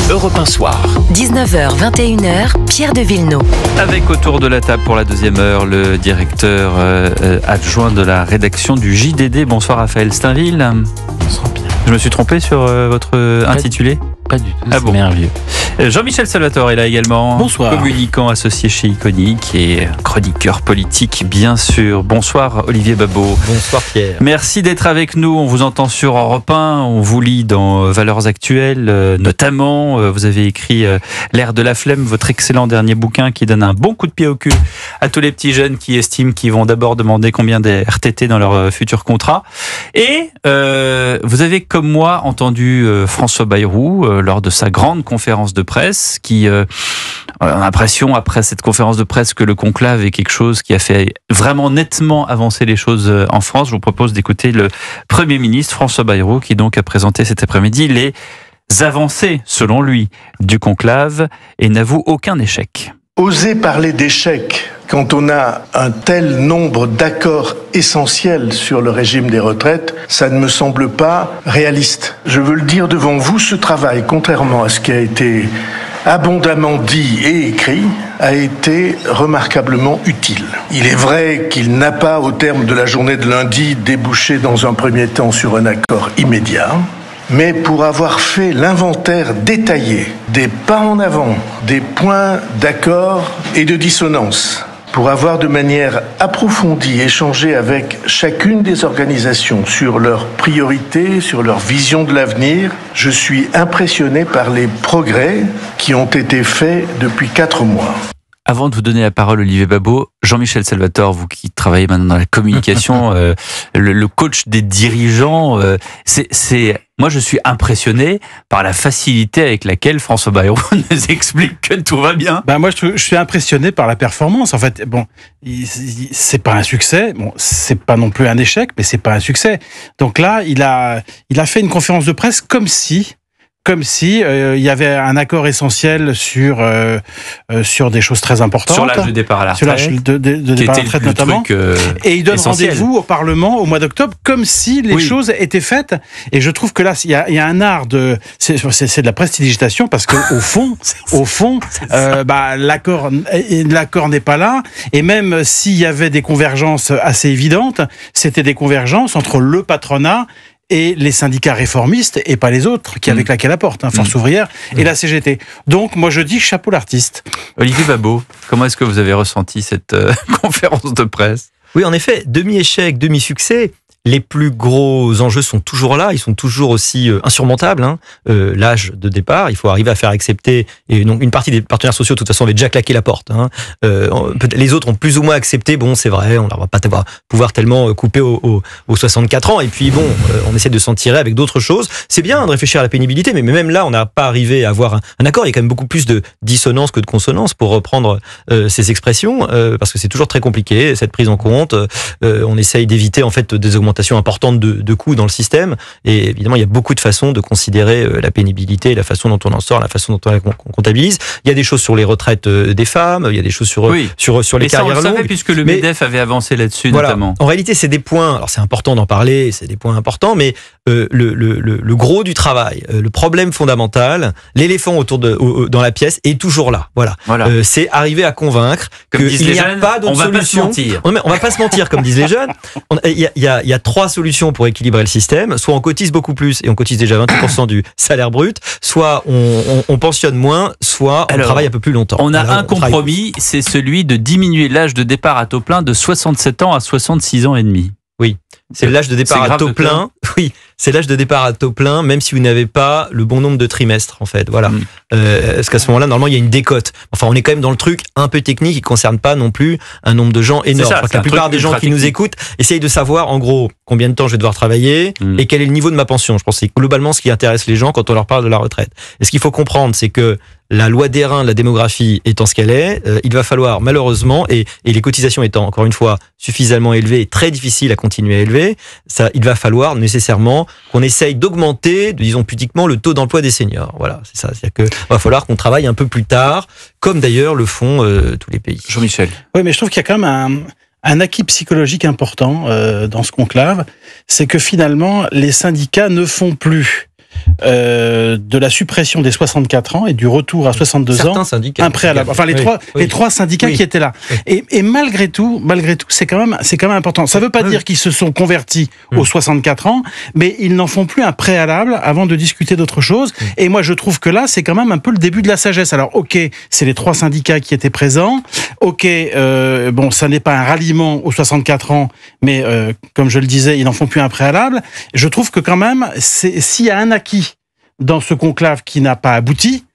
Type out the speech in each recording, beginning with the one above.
Europe 1 Soir. 19h, 21h, Pierre de Villeneuve. Avec autour de la table pour la deuxième heure, le directeur adjoint de la rédaction du JDD. Bonsoir Raphaël Steinville. Bonsoir Pierre. Je me suis trompé sur votre intitulé ? Pas du tout, Ah c'est bon. merveilleux. Jean-Michel Salvatore est là également. Bonsoir. Communicant associé chez Iconic et chroniqueur politique, bien sûr. Bonsoir Olivier Babot. Bonsoir Pierre. Merci d'être avec nous. On vous entend sur Europe 1, on vous lit dans Valeurs Actuelles, notamment. Vous avez écrit L'ère de la flemme, votre excellent dernier bouquin qui donne un bon coup de pied au cul à tous les petits jeunes qui estiment qu'ils vont d'abord demander combien des RTT dans leur futur contrat. Et vous avez, comme moi, entendu François Bayrou lors de sa grande conférence de presse qui on a l'impression, après cette conférence de presse, que le conclave est quelque chose qui a fait vraiment nettement avancer les choses en France. Je vous propose d'écouter le Premier ministre François Bayrou qui donc a présenté cet après-midi les avancées, selon lui, du conclave et n'avoue aucun échec. Oser parler d'échec quand on a un tel nombre d'accords essentiels sur le régime des retraites, ça ne me semble pas réaliste. Je veux le dire devant vous, ce travail, contrairement à ce qui a été abondamment dit et écrit, a été remarquablement utile. Il est vrai qu'il n'a pas, au terme de la journée de lundi, débouché dans un premier temps sur un accord immédiat. Mais pour avoir fait l'inventaire détaillé des pas en avant, des points d'accord et de dissonance, pour avoir de manière approfondie échangé avec chacune des organisations sur leurs priorités, sur leur vision de l'avenir, je suis impressionné par les progrès qui ont été faits depuis 4 mois. Avant de vous donner la parole, Olivier Babot, Jean-Michel Salvatore, vous qui travaillez maintenant dans la communication, le coach des dirigeants, moi je suis impressionné par la facilité avec laquelle François Bayrou nous explique que tout va bien. Moi, je suis impressionné par la performance. En fait, bon, c'est pas un succès. Bon, c'est pas non plus un échec, mais c'est pas un succès. Donc là, il a fait une conférence de presse comme si il y avait un accord essentiel sur des choses très importantes. Sur l'âge de départ à la retraite. Sur l'âge de départ à la retraite notamment. Et il donne rendez-vous au Parlement au mois d'octobre comme si les choses étaient faites. Et je trouve que là, il y a un art c'est de la prestidigitation parce que au fond, l'accord n'est pas là. Et même s'il y avait des convergences assez évidentes, c'était des convergences entre le patronat et les syndicats réformistes, et pas les autres, qui avaient claqué la porte, Force ouvrière et la CGT. Donc, moi, je dis chapeau l'artiste. Olivier Babot, comment est-ce que vous avez ressenti cette conférence de presse ? Oui, en effet, demi-échec, demi-succès. Les plus gros enjeux sont toujours là, ils sont toujours aussi insurmontables. L'âge de départ, il faut arriver à faire accepter, et donc une partie des partenaires sociaux, de toute façon, avaient déjà claqué la porte. Les autres ont plus ou moins accepté, bon, c'est vrai, on ne va pas pouvoir tellement couper aux 64 ans, et puis bon, on essaie de s'en tirer avec d'autres choses. C'est bien de réfléchir à la pénibilité, mais même là, on n'a pas arrivé à avoir un accord. Il y a quand même beaucoup plus de dissonance que de consonance, pour reprendre ces expressions, parce que c'est toujours très compliqué, cette prise en compte. On essaye d'éviter, en fait, des augmentations importante de coûts dans le système, et évidemment il y a beaucoup de façons de considérer la pénibilité, la façon dont on en sort, la façon dont on la comptabilise. Il y a des choses sur les retraites des femmes, il y a des choses sur les carrières longues. On le savait puisque le MEDEF avait avancé là-dessus, notamment. En réalité, c'est des points, alors c'est important d'en parler, c'est des points importants, mais le gros du travail, le problème fondamental, l'éléphant dans la pièce est toujours là. Voilà. C'est arriver à convaincre qu'il n'y a pas d'autre solution. On va pas se mentir, comme disent les jeunes. Il y a 3 solutions pour équilibrer le système. Soit on cotise beaucoup plus, et on cotise déjà 28% du salaire brut, soit on pensionne moins, soit on travaille un peu plus longtemps. On a un compromis, c'est celui de diminuer l'âge de départ à taux plein de 67 ans à 66 ans et demi. Oui, c'est l'âge de départ à taux plein. Oui, c'est l'âge de départ à taux plein, même si vous n'avez pas le bon nombre de trimestres, en fait. Voilà. Parce qu'à ce moment-là, normalement, il y a une décote. Enfin, on est quand même dans le truc un peu technique qui ne concerne pas non plus un nombre de gens énorme. Je crois que la plupart des gens qui nous écoutent essayent de savoir, en gros, combien de temps je vais devoir travailler et quel est le niveau de ma pension. Je pense que c'est globalement ce qui intéresse les gens quand on leur parle de la retraite. Et ce qu'il faut comprendre, c'est que la loi d'airain de la démographie étant ce qu'elle est, il va falloir malheureusement, et les cotisations étant encore une fois suffisamment élevées et très difficiles à continuer à élever, il va falloir nécessairement qu'on essaye d'augmenter, disons pudiquement, le taux d'emploi des seniors. Voilà, c'est ça. C'est-à-dire qu'il va falloir qu'on travaille un peu plus tard, comme d'ailleurs le font tous les pays. Jean-Michel. Oui, mais je trouve qu'il y a quand même un acquis psychologique important dans ce conclave, c'est que finalement, les syndicats ne font plus de la suppression des 64 ans et du retour à 62 Certains ans. Syndicats. Un préalable. Enfin, les trois syndicats qui étaient là. Et malgré tout, c'est quand même important. Ça veut pas dire qu'ils se sont convertis aux 64 ans, mais ils n'en font plus un préalable avant de discuter d'autre chose. Et moi, je trouve que là, c'est quand même un peu le début de la sagesse. Alors, ok, c'est les 3 syndicats qui étaient présents. Ok, bon, ça n'est pas un ralliement aux 64 ans, mais comme je le disais, ils n'en font plus un préalable. Je trouve que quand même, s'il y a un acquis dans ce conclave qui n'a pas abouti,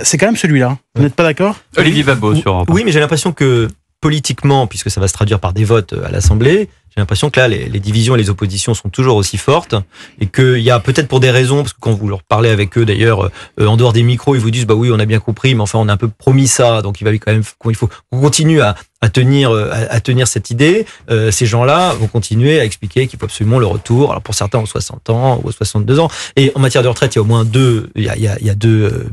c'est quand même celui-là. Vous n'êtes pas d'accord ? Olivier Babot sur Europe 1. Oui, mais j'ai l'impression que politiquement, puisque ça va se traduire par des votes à l'Assemblée, j'ai l'impression que là, les divisions et les oppositions sont toujours aussi fortes et qu'il y a peut-être pour des raisons, parce que quand vous leur parlez avec eux d'ailleurs, en dehors des micros, ils vous disent oui, on a bien compris, mais enfin on a un peu promis ça, donc il faut qu'on continue à tenir cette idée. Ces gens-là vont continuer à expliquer qu'il faut absolument le retour. Alors pour certains aux 60 ans ou aux 62 ans. Et en matière de retraite, il y a au moins deux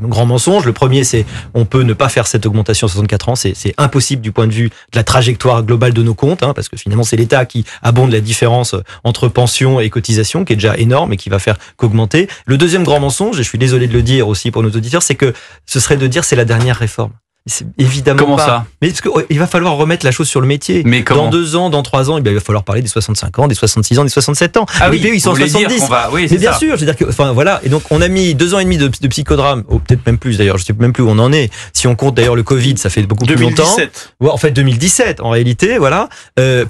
grands mensonges. Le premier, c'est on peut ne pas faire cette augmentation à 64 ans. C'est impossible du point de vue de la trajectoire globale de nos comptes, parce que finalement c'est l'État qui abonde la différence entre pension et cotisation, qui est déjà énorme et qui va faire qu'augmenter. Le deuxième grand mensonge, et je suis désolé de le dire aussi pour nos auditeurs, c'est que ce serait de dire c'est la dernière réforme. C'est évidemment Comment pas. ça ? Mais parce qu'il va falloir remettre la chose sur le métier. Mais comment ? Dans 2 ans, dans 3 ans, il va falloir parler des 65 ans, des 66 ans, des 67 ans. Ah oui, ils sont 70. Oui, mais bien sûr, je veux dire que, voilà. Et donc, on a mis 2 ans et demi de psychodrame, peut-être même plus d'ailleurs, je sais même plus où on en est. Si on compte d'ailleurs le Covid, ça fait beaucoup 2017. plus longtemps. Ouais, en fait, 2017, en réalité, voilà.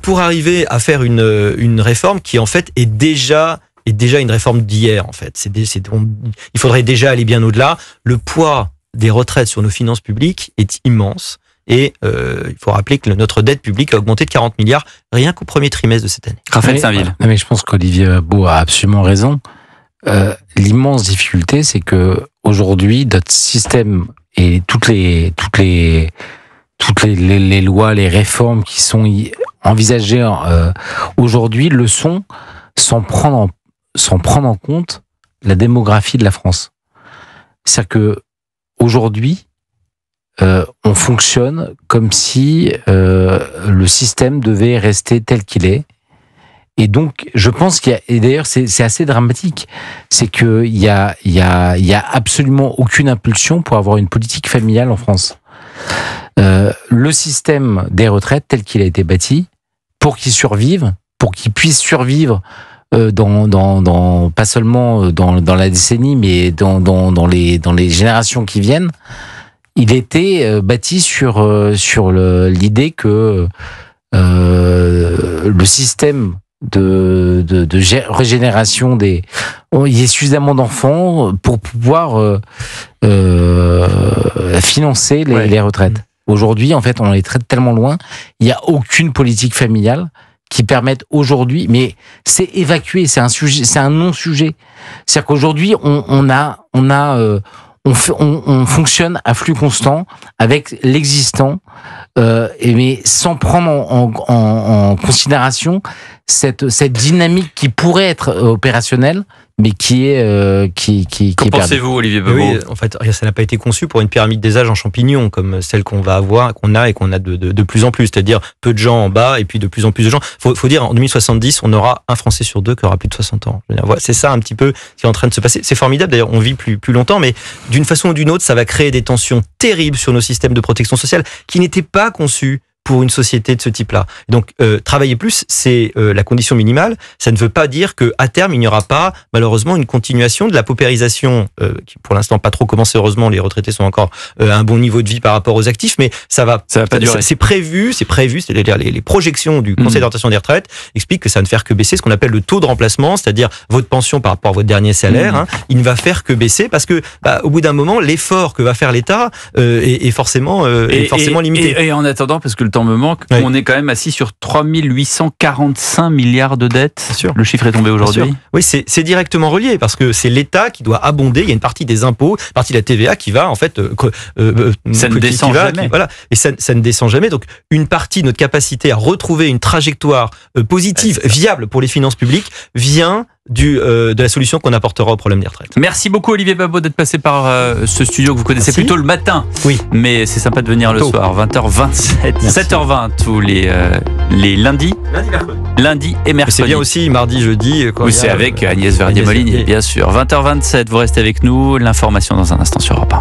Pour arriver à faire une réforme qui, en fait, est déjà une réforme d'hier, en fait. Il faudrait déjà aller bien au-delà. Le poids des retraites sur nos finances publiques est immense. Et il faut rappeler que notre dette publique a augmenté de 40 milliards rien qu'au premier trimestre de cette année. Raphaël Saint-Ville. Mais je pense qu'Olivier Beau a absolument raison. L'immense difficulté, c'est que aujourd'hui, notre système et toutes les lois, les réformes qui sont envisagées aujourd'hui le sont sans prendre en compte la démographie de la France. C'est-à-dire que aujourd'hui, on fonctionne comme si le système devait rester tel qu'il est. Et donc, je pense et d'ailleurs, c'est assez dramatique, c'est qu'il y a absolument aucune impulsion pour avoir une politique familiale en France. Le système des retraites tel qu'il a été bâti, pour qu'il survive, pour qu'il puisse survivre pas seulement dans la décennie, mais dans les générations qui viennent, il était bâti sur l'idée que le système de régénération il y ait suffisamment d'enfants pour pouvoir financer les retraites. Aujourd'hui, en fait, on les traite tellement loin, il n'y a aucune politique familiale qui permette aujourd'hui, mais c'est évacué, c'est un sujet, c'est un non-sujet. C'est-à-dire qu'aujourd'hui, on fonctionne à flux constant avec l'existant, mais sans prendre en considération cette dynamique qui pourrait être opérationnelle, mais qui est Qu'en pensez-vous, Olivier Babot ? Oui, en fait, ça n'a pas été conçu pour une pyramide des âges en champignons comme celle qu'on a de plus en plus, c'est-à-dire peu de gens en bas et puis de plus en plus de gens. Faut dire, en 2070, on aura un Français sur 2 qui aura plus de 60 ans. Voilà, c'est ça un petit peu qui est en train de se passer. C'est formidable, d'ailleurs, on vit plus longtemps, mais d'une façon ou d'une autre, ça va créer des tensions terribles sur nos systèmes de protection sociale qui n'étaient pas conçus pour une société de ce type-là. Donc, travailler plus, c'est la condition minimale. Ça ne veut pas dire qu'à terme, il n'y aura pas, malheureusement, une continuation de la paupérisation, qui pour l'instant pas trop commencé. Heureusement, les retraités sont encore à un bon niveau de vie par rapport aux actifs, mais ça va pas durer. C'est prévu, c'est-à-dire les projections du Conseil d'orientation des retraites expliquent que ça ne va faire que baisser ce qu'on appelle le taux de remplacement, c'est-à-dire votre pension par rapport à votre dernier salaire, il ne va faire que baisser parce que, au bout d'un moment, l'effort que va faire l'État est forcément limité. Et en attendant, parce que le temps me manque, on est quand même assis sur 3 845 milliards de dettes. Le chiffre est tombé aujourd'hui. Oui, c'est directement relié parce que c'est l'État qui doit abonder. Il y a une partie des impôts, une partie de la TVA qui va en fait ça ne descend jamais. Et ça ne descend jamais. Donc une partie de notre capacité à retrouver une trajectoire positive, viable pour les finances publiques, vient de la solution qu'on apportera au problème des retraites. Merci beaucoup Olivier Babot d'être passé par ce studio que vous connaissez plutôt le matin. Oui. Mais c'est sympa de venir le soir, 20h27, 7h20 tous les lundis. Lundi et mercredi. C'est bien aussi mardi, jeudi. Oui, c'est avec Agnès Verdier-Molinier, bien sûr. 20h27, vous restez avec nous. L'information dans un instant sur Europe 1.